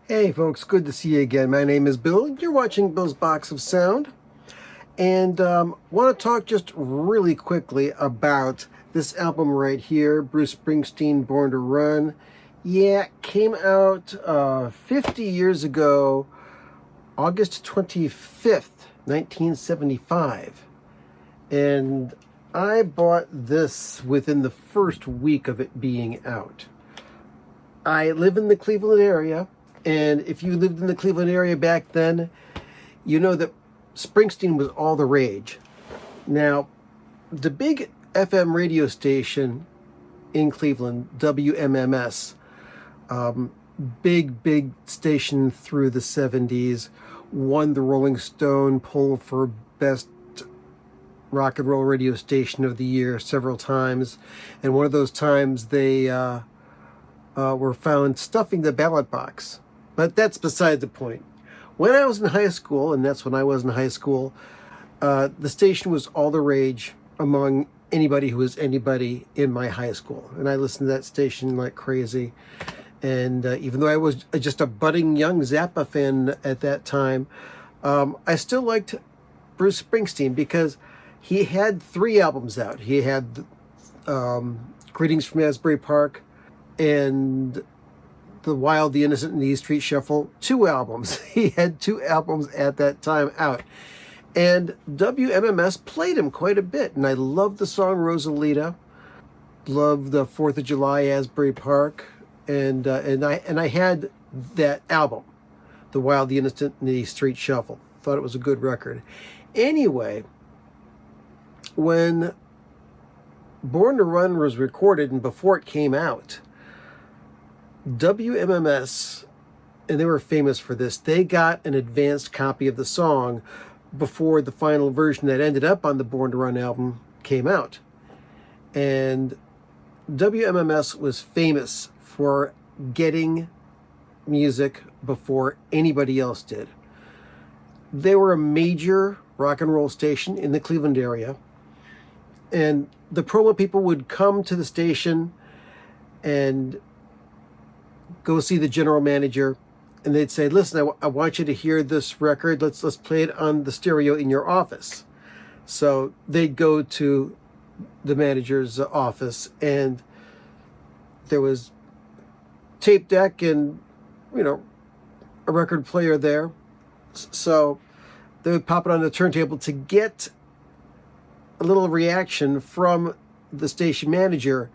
Hey folks, good to see you again. My name is Bill. You're watching Bill's Box of Sound. And want to talk just really quickly about this album right here, Bruce Springsteen, Born to Run. Yeah, it came out 50 years ago, August 25th, 1975. And I bought this within the first week of it being out. I live in the Cleveland area. And if you lived in the Cleveland area back then, you know that Springsteen was all the rage. Now, the big FM radio station in Cleveland, WMMS, big station through the 70s, won the Rolling Stone poll for best rock and roll radio station of the year several times. And one of those times they were found stuffing the ballot box. But that's beside the point. When I was in high school, and that's when I was in high school, the station was all the rage among anybody who was anybody in my high school. And I listened to that station like crazy. And even though I was just a budding young Zappa fan at that time, I still liked Bruce Springsteen because he had 3 albums out. He had Greetings from Asbury Park and The Wild, the Innocent, and the E Street Shuffle, 2 albums. He had 2 albums at that time out. And WMMS played him quite a bit. And I loved the song Rosalita, loved the 4th of July, Asbury Park. And I had that album, The Wild, the Innocent, and the E Street Shuffle. Thought it was a good record. Anyway, when Born to Run was recorded and before it came out, WMMS, and they were famous for this, they got an advanced copy of the song before the final version that ended up on the Born to Run album came out. And WMMS was famous for getting music before anybody else did. They were a major rock and roll station in the Cleveland area. And the promo people would come to the station and go see the general manager, and they'd say, listen, I want you to hear this record. Let's play it on the stereo in your office. So they'd go to the manager's office, and there was tape deck and, a record player there. So they would pop it on the turntable to get a little reaction from the station manager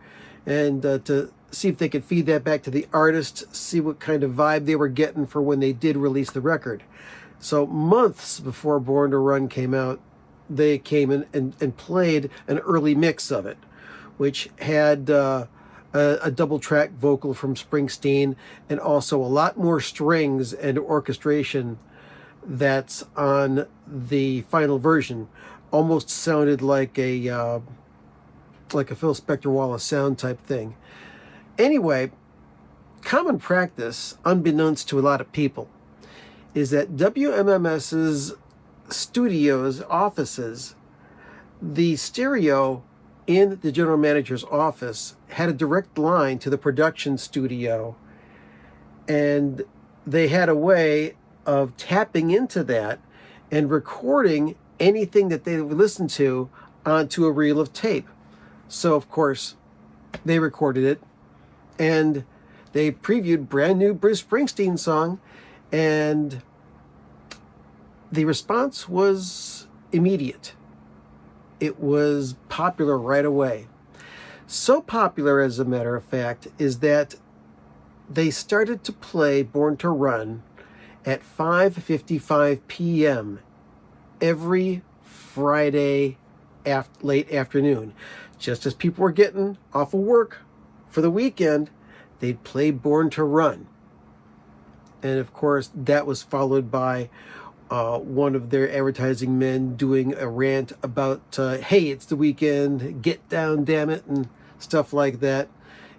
and to see if they could feed that back to the artist, see what kind of vibe they were getting for when they did release the record. So months before Born to Run came out, they came in and played an early mix of it, which had a double track vocal from Springsteen and also a lot more strings and orchestration that's on the final version. Almost sounded like a Phil Spector Wallace sound type thing. Anyway, common practice, unbeknownst to a lot of people, is that WMMS's studios, offices, the stereo in the general manager's office had a direct line to the production studio, and they had a way of tapping into that and recording anything that they would listen to onto a reel of tape. So, of course, they recorded it, and they previewed brand new Bruce Springsteen song, and the response was immediate. It was popular right away. So popular, as a matter of fact, is that they started to play Born to Run at 5:55 p.m. every Friday late afternoon. Just as people were getting off of work for the weekend, they'd play Born to Run. And of course, that was followed by one of their advertising men doing a rant about, hey, it's the weekend, get down, damn it, and stuff like that.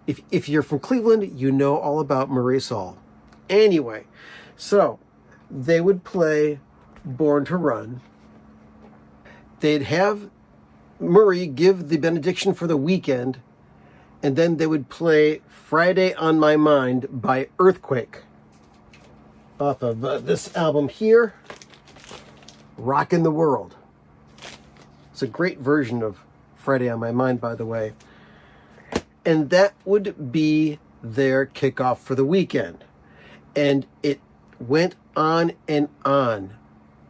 If you're from Cleveland, you know all about Murray Saul. Anyway, so they would play Born to Run. They'd have Murray give the benediction for the weekend, and then they would play Friday on My Mind by Earthquake. off of this album here, Rockin' the World. It's a great version of Friday on My Mind, by the way. And that would be their kickoff for the weekend. And it went on,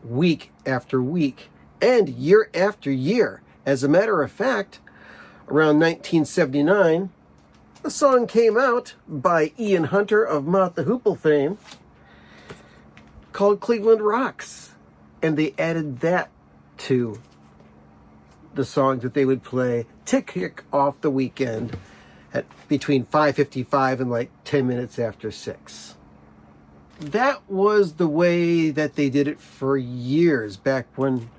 week after week, and year after year. As a matter of fact, around 1979, a song came out by Ian Hunter of Mott the Hoople fame called Cleveland Rocks. And they added that to the songs that they would play to kick off the weekend at between 5:55 and like 10 minutes after 6. That was the way that they did it for years, back when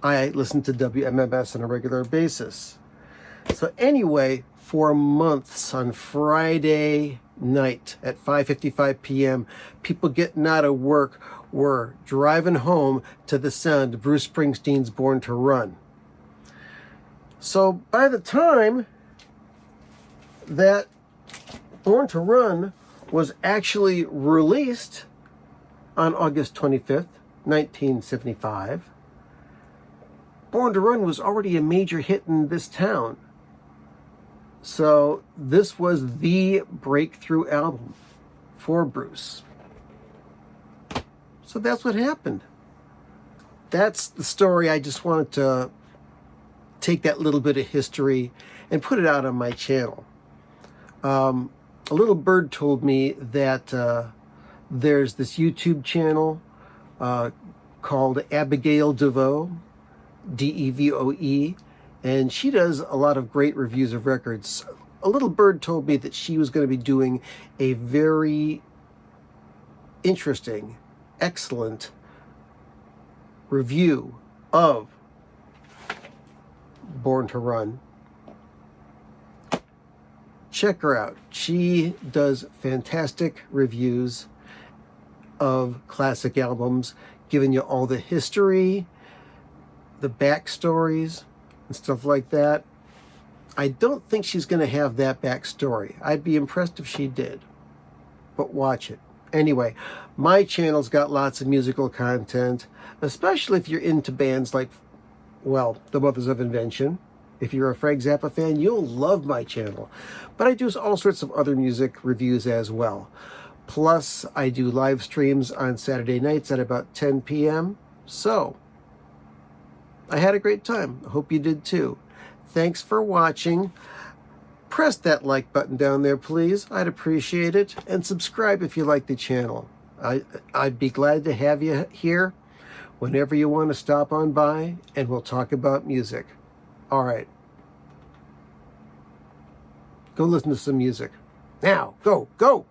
I listened to WMMS on a regular basis. So anyway, for months on Friday night at 5:55 p.m., people getting out of work were driving home to the sound of Bruce Springsteen's Born to Run. So by the time that Born to Run was actually released on August 25th, 1975, Born to Run was already a major hit in this town. So this was the breakthrough album for Bruce. So that's what happened. That's the story. I just wanted to take that little bit of history and put it out on my channel. A little bird told me that there's this YouTube channel called Abigail DeVoe, DeVoe, and she does a lot of great reviews of records. A little bird told me that she was going to be doing a very interesting, excellent review of Born to Run. Check her out. She does fantastic reviews of classic albums, giving you all the history, the backstories, and stuff like that. I don't think she's going to have that backstory. I'd be impressed if she did. But watch it. Anyway, my channel's got lots of musical content, especially if you're into bands like, well, the Mothers of Invention. If you're a Frank Zappa fan, you'll love my channel. But I do all sorts of other music reviews as well. Plus, I do live streams on Saturday nights at about 10 p.m. So, I had a great time. I hope you did too. Thanks for watching. Press that like button down there, please. I'd appreciate it. And subscribe if you like the channel. I'd be glad to have you here whenever you want to stop on by, and we'll talk about music. All right. Go listen to some music. Now, go, go!